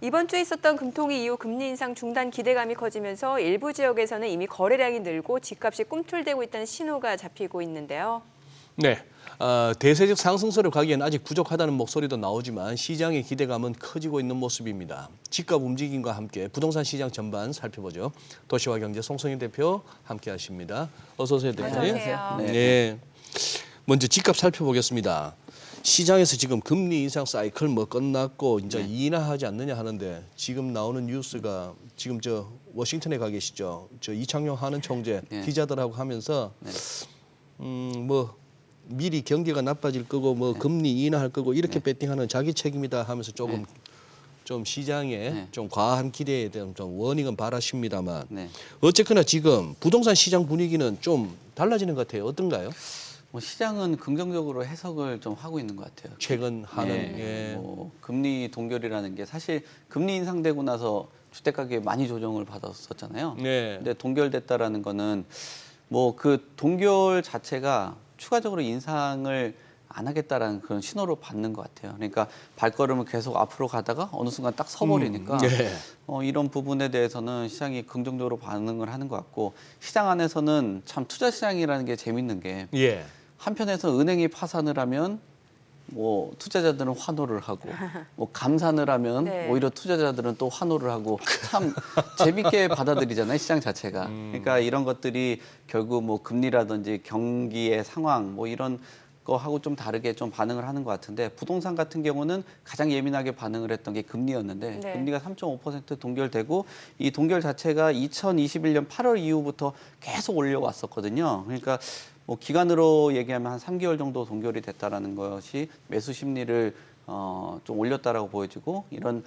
이번 주에 있었던 금통위 이후 금리 인상 중단 기대감이 커지면서 일부 지역에서는 이미 거래량이 늘고 집값이 꿈틀대고 있다는 신호가 잡히고 있는데요. 네, 대세적 상승세로 가기엔 아직 부족하다는 목소리도 나오지만 시장의 기대감은 커지고 있는 모습입니다. 집값 움직임과 함께 부동산 시장 전반 살펴보죠. 도시화경제 송성인 대표 함께하십니다. 어서 오세요, 대표님. 어서 오세요. 네. 먼저 집값 살펴보겠습니다. 시장에서 지금 금리 인상 사이클 뭐 끝났고 이제 인하하지 않느냐 하는데 지금 나오는 뉴스가 지금 저 워싱턴에 가 계시죠. 저 이창용 하는 총재 기자들하고 하면서 뭐 미리 경기가 나빠질 거고 뭐 금리 인하할 거고 이렇게 배팅하는 자기 책임이다 하면서 조금 좀 시장에 좀 과한 기대에 대한 좀 워닝은 바라십니다만 어쨌거나 지금 부동산 시장 분위기는 좀 달라지는 것 같아요. 어떤가요? 뭐 시장은 긍정적으로 해석을 좀 하고 있는 것 같아요. 최근 하는 뭐 금리 동결이라는 게 사실 금리 인상되고 나서 주택 가격이 많이 조정을 받았었잖아요. 근데 동결됐다라는 거는 뭐 그 동결 자체가 추가적으로 인상을 안 하겠다라는 그런 신호를 받는 것 같아요. 그러니까 발걸음을 계속 앞으로 가다가 어느 순간 딱 서버리니까 이런 부분에 대해서는 시장이 긍정적으로 반응을 하는 것 같고 시장 안에서는 참 투자 시장이라는 게 재밌는 게 한편에서 은행이 파산을 하면 뭐 투자자들은 환호를 하고 뭐 감산을 하면 오히려 투자자들은 또 환호를 하고 참 재밌게 받아들이잖아요, 시장 자체가. 그러니까 이런 것들이 결국 뭐 금리라든지 경기의 상황 뭐 이런 거하고 좀 다르게 좀 반응을 하는 것 같은데 부동산 같은 경우는 가장 예민하게 반응을 했던 게 금리였는데 금리가 3.5% 동결되고 이 동결 자체가 2021년 8월 이후부터 계속 올려왔었거든요. 그러니까 뭐 기간으로 얘기하면 한 3개월 정도 동결이 됐다라는 것이 매수 심리를 좀 올렸다라고 보여지고 이런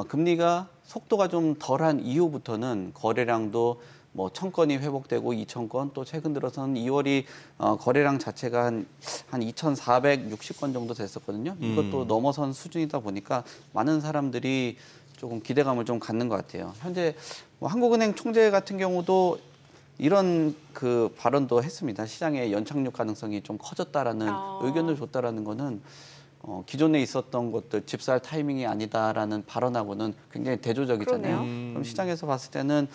금리가 속도가 좀 덜한 이후부터는 거래량도 뭐 1,000건이 회복되고 2,000건 또 최근 들어서는 2월이 거래량 자체가 한 2,460건 정도 됐었거든요. 이것도 넘어선 수준이다 보니까 많은 사람들이 조금 기대감을 좀 갖는 것 같아요. 현재 뭐 한국은행 총재 같은 경우도 이런 그 발언도 했습니다. 시장의 연착륙 가능성이 좀 커졌다라는 의견을 줬다라는 거는 기존에 있었던 것들 집살 타이밍이 아니다라는 발언하고는 굉장히 대조적이잖아요. 그럼 시장에서 봤을 때는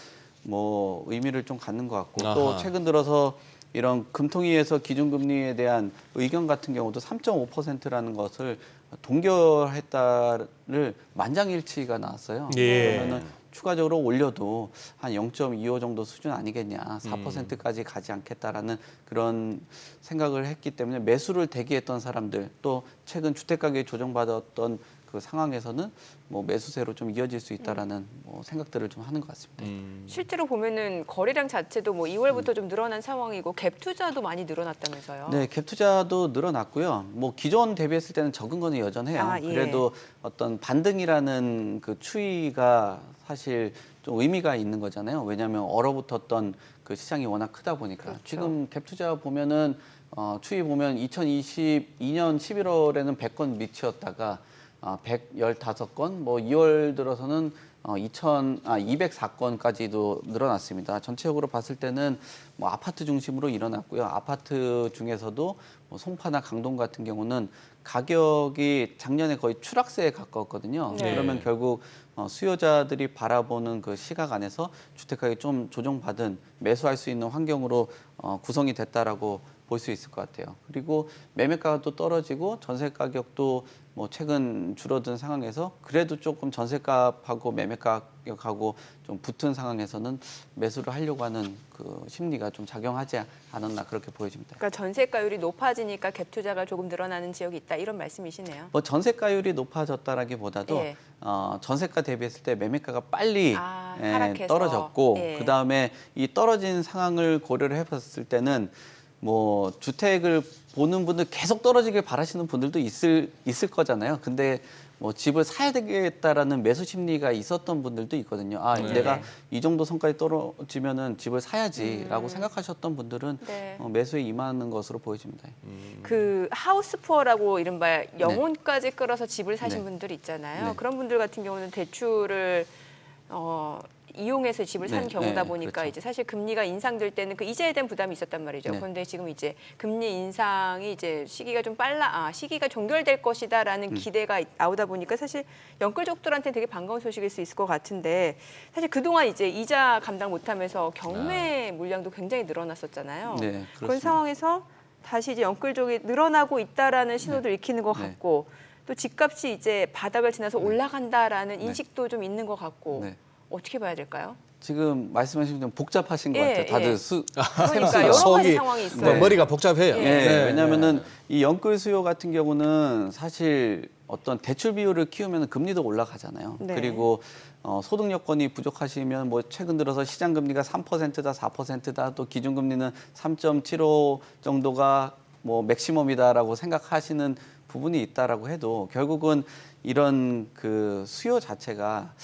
뭐 의미를 좀 갖는 것 같고 또 최근 들어서 이런 금통위에서 기준금리에 대한 의견 같은 경우도 3.5%라는 것을 동결했다를 만장일치가 나왔어요. 그러면은 추가적으로 올려도 한 0.25 정도 수준 아니겠냐, 4%까지 가지 않겠다라는 그런 생각을 했기 때문에 매수를 대기했던 사람들 또 최근 주택 가격이 조정받았던 그 상황에서는 뭐 매수세로 좀 이어질 수 있다라는 뭐 생각들을 좀 하는 것 같습니다. 실제로 보면은 거래량 자체도 뭐 2월부터 좀 늘어난 상황이고 갭 투자도 많이 늘어났다면서요? 네, 갭 투자도 늘어났고요. 뭐 기존 대비했을 때는 적은 거는 여전해요. 그래도 어떤 반등이라는 그 추이가 사실 좀 의미가 있는 거잖아요. 왜냐하면 얼어붙었던 그 시장이 워낙 크다 보니까 지금 갭 투자 보면은 추이 보면 2022년 11월에는 100건 밑이었다가 115건, 뭐 2월 들어서는 204건까지도 늘어났습니다. 전체적으로 봤을 때는 뭐 아파트 중심으로 일어났고요. 아파트 중에서도 뭐 송파나 강동 같은 경우는 가격이 작년에 거의 추락세에 가까웠거든요. 그러면 결국 수요자들이 바라보는 그 시각 안에서 주택가격이 좀 조정받은 매수할 수 있는 환경으로 구성이 됐다라고 볼 수 있을 것 같아요. 그리고 매매가가 또 떨어지고 전세 가격도 뭐 최근 줄어든 상황에서 그래도 조금 전세값하고 매매가격하고 좀 붙은 상황에서는 매수를 하려고 하는 그 심리가 좀 작용하지 않았나 그렇게 보여집니다. 그러니까 전세가율이 높아지니까 갭 투자가 조금 늘어나는 지역이 있다 이런 말씀이시네요. 뭐 전세가율이 높아졌다라기보다도 전세가 대비했을 때 매매가가 빨리 떨어졌고 그다음에 이 떨어진 상황을 고려를 해봤을 때는 뭐 주택을 보는 분들 계속 떨어지길 바라시는 분들도 있을 거잖아요. 근데 뭐 집을 사야 되겠다라는 매수 심리가 있었던 분들도 있거든요. 내가 이 정도 선까지 떨어지면은 집을 사야지라고 생각하셨던 분들은 매수에 임하는 것으로 보여집니다. 그 하우스 푸어라고 이른바 영혼까지 끌어서 집을 사신 분들 있잖아요. 그런 분들 같은 경우는 대출을 이용해서 집을 산 네, 경우다 네, 보니까 그렇죠. 이제 사실 금리가 인상될 때는 그 이자에 대한 부담이 있었단 말이죠. 네. 그런데 지금 이제 금리 인상이 이제 시기가 좀 시기가 종결될 것이다라는 기대가 나오다 보니까 사실 영끌족들한테 되게 반가운 소식일 수 있을 것 같은데 사실 그동안 이제 이자 감당 못하면서 경매 물량도 굉장히 늘어났었잖아요. 네, 그런 그렇습니다. 상황에서 다시 이제 영끌족이 늘어나고 있다라는 신호를 익히는 것 네. 같고 또 집값이 이제 바닥을 지나서 올라간다라는 네. 인식도 좀 있는 것 같고 네. 어떻게 봐야 될까요? 지금 말씀하신 좀 복잡하신 것 예, 같아요. 다들 예. 수 그러니까 여러 가지 속이 상황이 있어요. 뭐 머리가 복잡해요. 예. 네, 왜냐하면은 이 영끌 수요 같은 경우는 사실 어떤 대출 비율을 키우면 금리도 올라가잖아요. 네. 그리고 소득 여건이 부족하시면 뭐 최근 들어서 시장 금리가 3%다, 4%다, 또 기준 금리는 3.75 정도가 뭐 맥시멈이다라고 생각하시는 부분이 있다라고 해도 결국은 이런 그 수요 자체가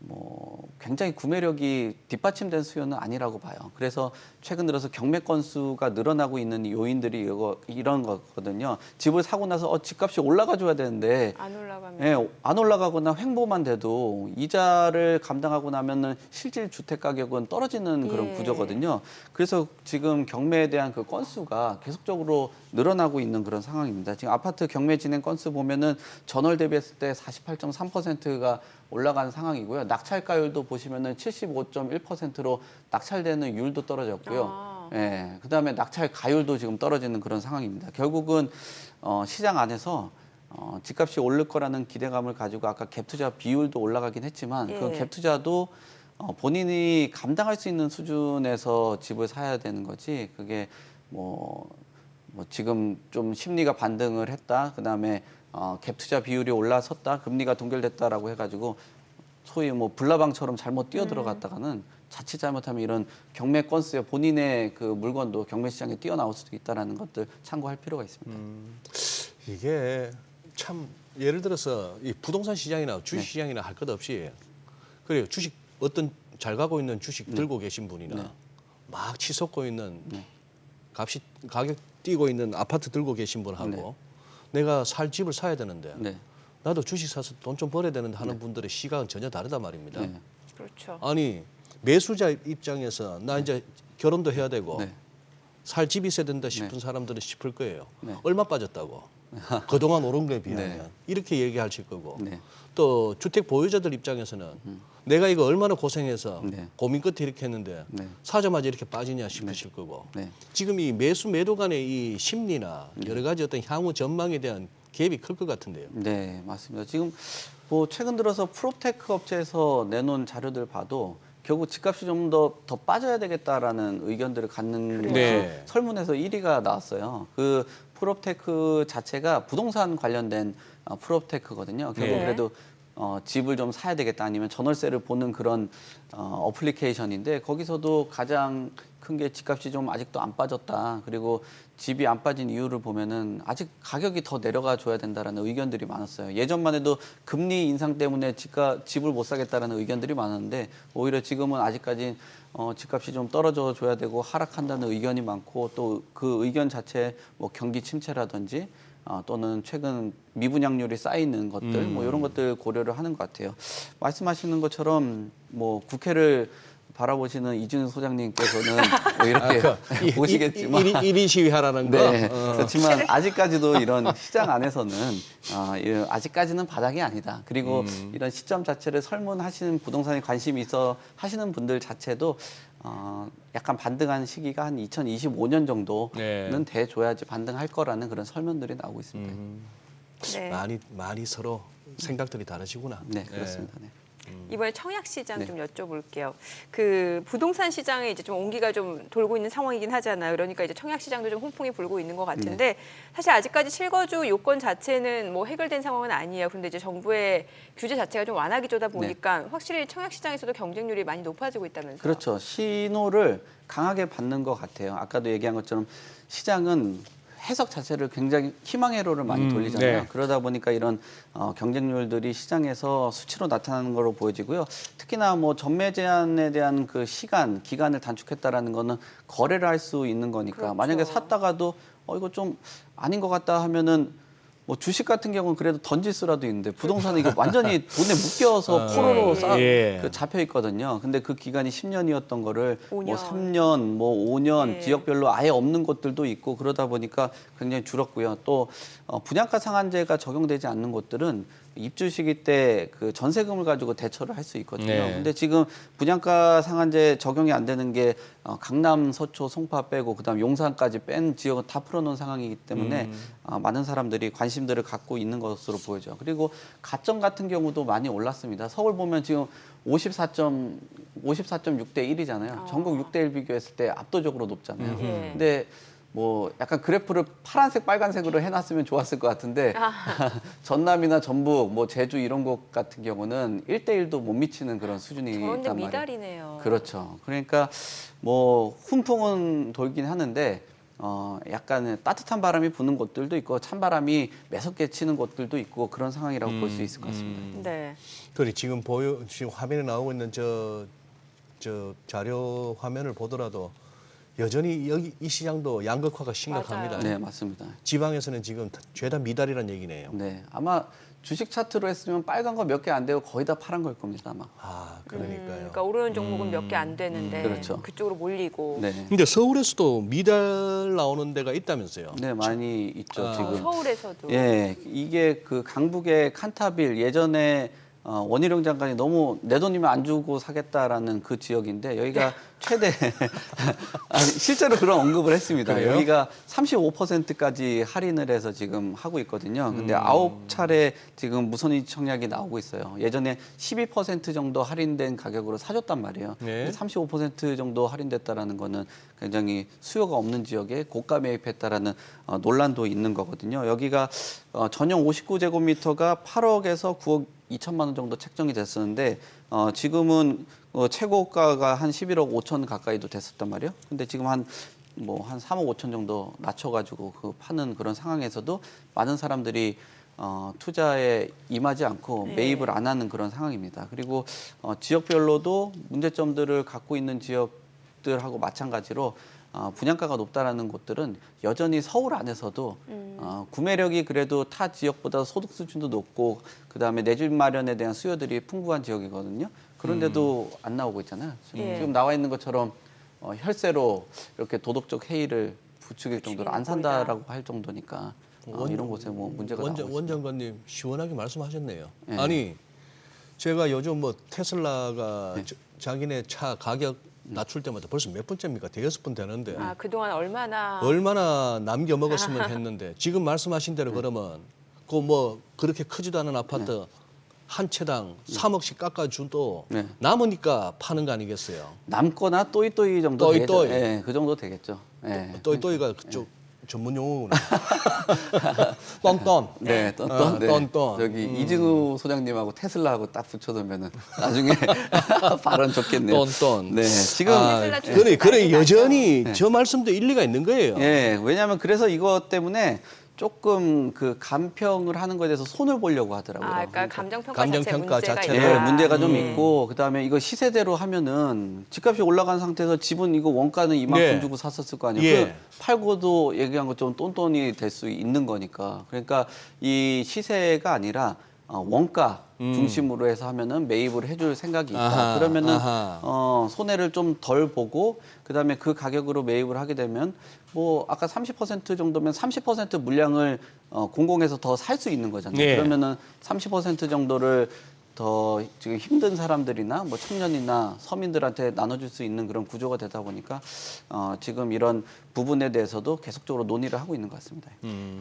뭐 굉장히 구매력이 뒷받침된 수요는 아니라고 봐요. 그래서 최근 들어서 경매 건수가 늘어나고 있는 요인들이 이런 거거든요. 집을 사고 나서 집값이 올라가 줘야 되는데 안 올라가면 예, 안 올라가거나 횡보만 돼도 이자를 감당하고 나면은 실질 주택 가격은 떨어지는 그런 예. 구조거든요. 그래서 지금 경매에 대한 그 건수가 계속적으로 늘어나고 있는 그런 상황입니다. 지금 아파트 경매 진행 건수 보면은 전월 대비했을 때 48.3%가 올라가는 상황이고요. 낙찰가율도 보시면은 75.1%로 낙찰되는 율도 떨어졌고요. 예, 그다음에 낙찰 가율도 지금 떨어지는 그런 상황입니다. 결국은 시장 안에서 집값이 오를 거라는 기대감을 가지고 아까 갭 투자 비율도 올라가긴 했지만 그 예. 갭 투자도 본인이 감당할 수 있는 수준에서 집을 사야 되는 거지 그게 뭐 지금 좀 심리가 반등을 했다. 그다음에 갭 투자 비율이 올라섰다. 금리가 동결됐다라고 해가지고 소위 뭐 불나방처럼 잘못 뛰어들어갔다가는 자칫 잘못하면 이런 경매 건수에 본인의 그 물건도 경매 시장에 뛰어나올 수도 있다라는 것들 참고할 필요가 있습니다. 이게 참 예를 들어서 이 부동산 시장이나 주식 네. 시장이나 할 것 없이 그래요. 주식 어떤 잘 가고 있는 주식 들고 계신 분이나 네. 막 치솟고 있는 네. 가격 뛰고 있는 아파트 들고 계신 분하고 네. 내가 살 집을 사야 되는데 네. 나도 주식 사서 돈 좀 벌어야 되는데 하는 분들의 시각은 전혀 다르단 말입니다. 네. 그렇죠. 아니 매수자 입장에서 나 이제 결혼도 해야 되고 네. 살 집이 있어야 된다 싶은 사람들은 싶을 거예요. 네. 얼마 빠졌다고? 그동안 오른 거에 비하면 네. 이렇게 얘기하실 거고 네. 또 주택 보유자들 입장에서는 내가 이거 얼마나 고생해서 네. 고민 끝에 이렇게 했는데 네. 사자마자 이렇게 빠지냐 싶으실 거고 네. 지금 이 매수 매도 간의 이 심리나 여러 가지 어떤 향후 전망에 대한 갭이 클 것 같은데요. 네, 맞습니다. 지금 뭐 최근 들어서 프로테크 업체에서 내놓은 자료들 봐도 결국 집값이 좀 더 빠져야 되겠다라는 의견들을 갖는 것이 네. 설문에서 1위가 나왔어요. 그 프로테크 자체가 부동산 관련된 프로테크거든요. 결국 네. 그래도 집을 좀 사야 되겠다 아니면 전월세를 보는 그런 어플리케이션인데 거기서도 가장 큰 게 집값이 좀 아직도 안 빠졌다. 그리고 집이 안 빠진 이유를 보면은 아직 가격이 더 내려가 줘야 된다라는 의견들이 많았어요. 예전만 해도 금리 인상 때문에 집을 못 사겠다라는 의견들이 많았는데 오히려 지금은 아직까지 집값이 좀 떨어져 줘야 되고 하락한다는 의견이 많고 또 그 의견 자체 뭐 경기 침체라든지 또는 최근 미분양률이 쌓이는 것들 뭐 이런 것들 고려를 하는 것 같아요. 말씀하시는 것처럼 뭐 국회를 바라보시는 이준우 소장님께서는 뭐 이렇게 보시겠지만 1인 시위하라는 거. 네, 그렇지만 아직까지도 이런 시장 안에서는 아직까지는 바닥이 아니다. 그리고 이런 시점 자체를 설문하시는 부동산에 관심이 있어 하시는 분들 자체도 약간 반등한 시기가 한 2025년 정도는 돼줘야지 반등할 거라는 그런 설문들이 나오고 있습니다. 네. 많이 서로 생각들이 다르시구나. 네, 그렇습니다. 네. 이번에 청약 시장 네. 좀 여쭤볼게요. 그 부동산 시장에 이제 좀 온기가 좀 돌고 있는 상황이긴 하잖아요. 그러니까 이제 청약 시장도 좀 홍풍이 불고 있는 것 같은데 사실 아직까지 실거주 요건 자체는 뭐 해결된 상황은 아니에요. 그런데 이제 정부의 규제 자체가 좀 완화 기조다 보니까 확실히 청약 시장에서도 경쟁률이 많이 높아지고 있다면서요. 그렇죠. 신호를 강하게 받는 것 같아요. 아까도 얘기한 것처럼 시장은 해석 자체를 굉장히 희망의 회로를 많이 돌리잖아요. 네. 그러다 보니까 이런 경쟁률들이 시장에서 수치로 나타나는 걸로 보여지고요. 특히나 뭐 전매 제한에 대한 그 기간을 단축했다라는 거는 거래를 할 수 있는 거니까 그렇죠. 만약에 샀다가도 이거 좀 아닌 것 같다 하면은 뭐 주식 같은 경우는 그래도 던질 수라도 있는데 부동산은 이거 완전히 돈에 묶여서 포로로 그 잡혀 있거든요. 근데 그 기간이 10년이었던 거를 5년. 뭐 3년, 뭐 5년 예. 지역별로 아예 없는 곳들도 있고 그러다 보니까 굉장히 줄었고요. 또 분양가 상한제가 적용되지 않는 곳들은 입주 시기 때 그 전세금을 가지고 대처를 할 수 있거든요. 네. 근데 지금 분양가 상한제 적용이 안 되는 게 강남, 서초, 송파 빼고 그다음 용산까지 뺀 지역은 다 풀어놓은 상황이기 때문에 많은 사람들이 관심들을 갖고 있는 것으로 보여져. 그리고 가점 같은 경우도 많이 올랐습니다. 서울 보면 지금 54.6대 1이잖아요. 전국 6대 1 비교했을 때 압도적으로 높잖아요. 예. 근데 뭐 약간 그래프를 파란색, 빨간색으로 해놨으면 좋았을 것 같은데 전남이나 전북, 뭐 제주 이런 곳 같은 경우는 1대 1도 못 미치는 그런 수준이 저런데 있단 말이에요. 미달이네요. 그렇죠. 그러니까 뭐 훈풍은 돌긴 하는데 약간 따뜻한 바람이 부는 곳들도 있고 찬바람이 매섭게 치는 곳들도 있고 그런 상황이라고 볼 수 있을 것 같습니다. 네. 그래 지금 지금 화면에 나오고 있는 저 자료 화면을 보더라도 여전히 여기 이 시장도 양극화가 심각합니다. 맞아요. 네, 맞습니다. 지방에서는 지금 죄다 미달이란 얘기네요. 네, 아마 주식 차트로 했으면 빨간 거 몇 개 안 되고 거의 다 파란 거일 겁니다, 아마. 아, 그러니까요. 그러니까 오르는 종목은 몇 개 안 되는데 그렇죠. 그쪽으로 몰리고. 네. 근데 서울에서도 미달 나오는 데가 있다면서요? 네, 많이 있죠, 지금. 서울에서도. 예, 이게 그 강북의 칸타빌 예전에 원희룡 장관이 너무 내 돈이면 안 주고 사겠다라는 그 지역인데 여기가 최대 아니, 실제로 그런 언급을 했습니다. 그래요? 여기가 35%까지 할인을 해서 지금 하고 있거든요. 근데 9차례 지금 무선이 청약이 나오고 있어요. 예전에 12% 정도 할인된 가격으로 사줬단 말이에요. 네. 근데 35% 정도 할인됐다라는 거는 굉장히 수요가 없는 지역에 고가 매입했다라는 논란도 있는 거거든요. 여기가 전용 59제곱미터가 8억에서 9억 2천만 원 정도 책정이 됐었는데 지금은 최고가가 한 11억 5천 가까이도 됐었단 말이에요. 근데 지금 한 3억 5천 정도 낮춰가지고 그 파는 그런 상황에서도 많은 사람들이 투자에 임하지 않고 매입을 안 하는 그런 상황입니다. 그리고 지역별로도 문제점들을 갖고 있는 지역들하고 마찬가지로 분양가가 높다라는 곳들은 여전히 서울 안에서도 구매력이 그래도 타 지역보다 소득 수준도 높고 그다음에 내 집 마련에 대한 수요들이 풍부한 지역이거든요. 그런데도 안 나오고 있잖아요. 지금 나와 있는 것처럼 혈세로 이렇게 도덕적 해이를 부추길 정도로 안 산다라고 할 정도니까 이런 곳에 뭐 문제가 나오고 있습니다. 원장관님 시원하게 말씀하셨네요. 네. 아니 제가 요즘 뭐 테슬라가 자기네 차 가격 낮출 때마다 벌써 몇 번째입니까? 대여섯 번 되는데 그동안 얼마나 남겨 먹었으면 했는데 지금 말씀하신 대로 그러면 그 뭐 그렇게 크지도 않은 아파트 한 채당 3억씩 깎아줘도 남으니까 파는 거 아니겠어요? 남거나 또이또이 정도 또이또이. 되겠죠. 네, 그 정도 되겠죠. 네. 또이또이가 그쪽 전문 용어구나. 똔똔. 네, 똔똔. 네. 똔똔. 여기 이진우 소장님하고 테슬라하고 딱 붙여두면은 나중에 발언 좋겠네요. 똔똔. 네, 지금 그래 여전히 저 말씀도 일리가 있는 거예요. 예, 왜냐하면 그래서 이것 때문에 조금 그 감평을 하는 거에 대해서 손을 보려고 하더라고요. 그러니까 감정평가 감정평가 자체에 자체를. 문제가 예, 있다. 문제가 좀 있고 그다음에 이거 시세대로 하면은 집값이 올라간 상태에서 집은 이거 원가는 이만큼 주고 샀었을 거 아니에요. 그 팔고도 얘기한 것처럼 똔똔이 될 수 있는 거니까. 그러니까 이 시세가 아니라 원가 중심으로 해서 하면은 매입을 해줄 생각이 있다. 그러면은 손해를 좀 덜 보고 그다음에 그 가격으로 매입을 하게 되면 뭐 아까 30% 정도면 30% 물량을 공공에서 더 살 수 있는 거잖아요. 네. 그러면은 30% 정도를 더 지금 힘든 사람들이나 뭐 청년이나 서민들한테 나눠줄 수 있는 그런 구조가 되다 보니까 지금 이런 부분에 대해서도 계속적으로 논의를 하고 있는 것 같습니다.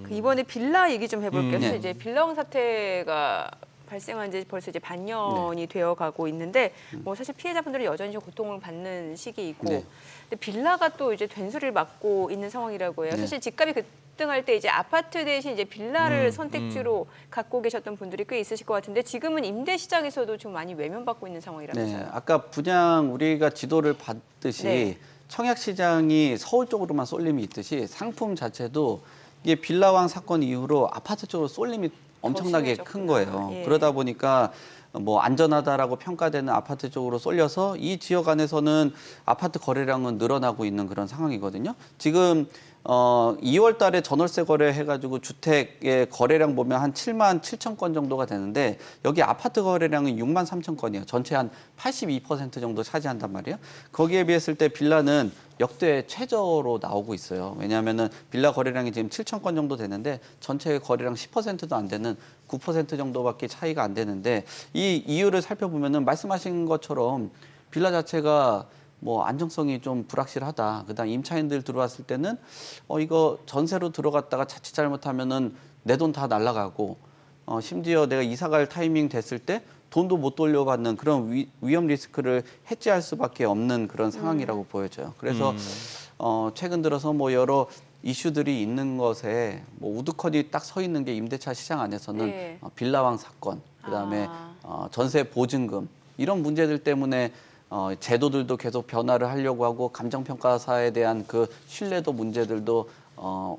이번에 빌라 얘기 좀 해볼게요. 네. 이제 빌라왕 사태가 발생한 지 벌써 이제 반년이 되어 가고 있는데 뭐 사실 피해자분들이 여전히 좀 고통을 받는 시기이고 네. 근데 빌라가 또 이제 된수를 맞고 있는 상황이라고 해요. 사실 집값이 급등할 때 이제 아파트 대신 이제 빌라를 선택지로 갖고 계셨던 분들이 꽤 있으실 것 같은데 지금은 임대 시장에서도 좀 많이 외면받고 있는 상황이라면서요. 네, 아까 분양 우리가 지도를 봤듯이 청약 시장이 서울 쪽으로만 쏠림이 있듯이 상품 자체도 이게 빌라왕 사건 이후로 아파트 쪽으로 쏠림이 엄청나게 큰 거예요. 그러다 보니까 뭐 안전하다라고 평가되는 아파트 쪽으로 쏠려서 이 지역 안에서는 아파트 거래량은 늘어나고 있는 그런 상황이거든요. 지금 2월 달에 전월세 거래해가지고 주택의 거래량 보면 한 7만 7천 건 정도가 되는데 여기 아파트 거래량은 6만 3천 건이에요. 전체 한 82% 정도 차지한단 말이에요. 거기에 비했을 때 빌라는 역대 최저로 나오고 있어요. 왜냐하면은 빌라 거래량이 지금 7천 건 정도 되는데 전체 거래량 10%도 안 되는 9% 정도밖에 차이가 안 되는데 이 이유를 살펴보면은 말씀하신 것처럼 빌라 자체가 뭐 안정성이 좀 불확실하다. 그다음 임차인들 들어왔을 때는 이거 전세로 들어갔다가 자칫 잘못하면은 내 돈 다 날라가고 심지어 내가 이사 갈 타이밍 됐을 때 돈도 못 돌려받는 그런 위험 리스크를 해지할 수밖에 없는 그런 상황이라고 보여져요. 그래서 최근 들어서 뭐 여러 이슈들이 있는 것에 뭐 우두커니 딱 서 있는 게 임대차 시장 안에서는 네. 빌라왕 사건, 그다음에 전세 보증금 이런 문제들 때문에 제도들도 계속 변화를 하려고 하고 감정평가사에 대한 그 신뢰도 문제들도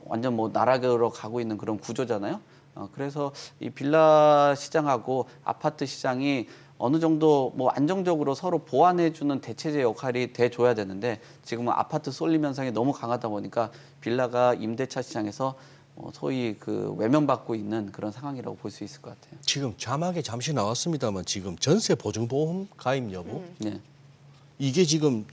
완전 뭐 나락으로 가고 있는 그런 구조잖아요. 그래서 이 빌라 시장하고 아파트 시장이 어느 정도 뭐 안정적으로 서로 보완해주는 대체제 역할이 돼줘야 되는데 지금은 아파트 쏠림 현상이 너무 강하다 보니까 빌라가 임대차 시장에서 소위 그 외면받고 있는 그런 상황이라고 볼 수 있을 것 같아요. 지금 자막에 잠시 나왔습니다만 지금 전세 보증보험 가입 여부 네. 이게 지금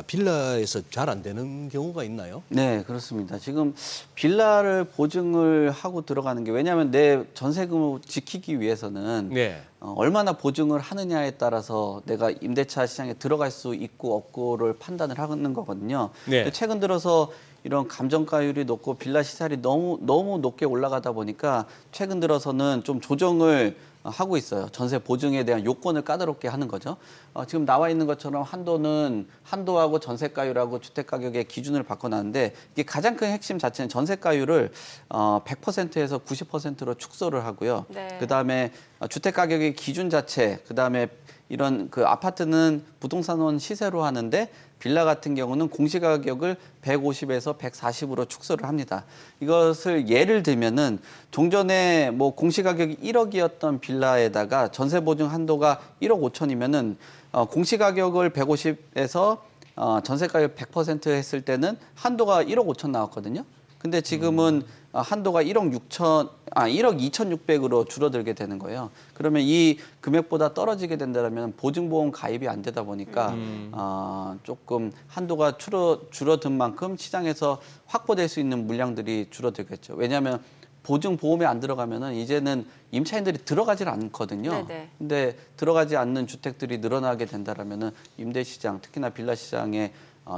빌라에서 잘 안 되는 경우가 있나요? 네, 그렇습니다. 지금 빌라를 보증을 하고 들어가는 게 왜냐하면 내 전세금을 지키기 위해서는 네. 얼마나 보증을 하느냐에 따라서 내가 임대차 시장에 들어갈 수 있고 없고를 판단을 하는 거거든요. 네. 근데 최근 들어서 이런 감정가율이 높고 빌라 시세이 너무 높게 올라가다 보니까 최근 들어서는 좀 조정을 하고 있어요. 전세 보증에 대한 요건을 까다롭게 하는 거죠. 지금 나와 있는 것처럼 한도하고 전세가율하고 주택가격의 기준을 바꿔놨는데 이게 가장 큰 핵심 자체는 전세가율을 100%에서 90%로 축소를 하고요. 네. 그다음에 주택가격의 기준 자체, 그다음에 이런 그 아파트는 부동산원 시세로 하는데 빌라 같은 경우는 공시가격을 150에서 140으로 축소를 합니다. 이것을 예를 들면은 종전에 뭐 공시가격이 1억이었던 빌라에다가 전세 보증 한도가 1억 5천이면은 공시가격을 150에서 전세가율 100% 했을 때는 한도가 1억 5천 나왔거든요. 근데 지금은 한도가 1억 2,600으로 줄어들게 되는 거예요. 그러면 이 금액보다 떨어지게 된다면 보증보험 가입이 안 되다 보니까 조금 한도가 줄어든 만큼 시장에서 확보될 수 있는 물량들이 줄어들겠죠. 왜냐하면 보증보험에 안 들어가면은 이제는 임차인들이 들어가질 않거든요. 네네. 근데 들어가지 않는 주택들이 늘어나게 된다라면은 임대시장, 특히나 빌라 시장의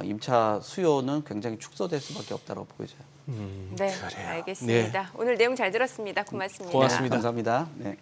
임차 수요는 굉장히 축소될 수밖에 없다고 보여져요. 네, 그래요. 알겠습니다. 오늘 내용 잘 들었습니다. 고맙습니다. 고맙습니다. 감사합니다. 네.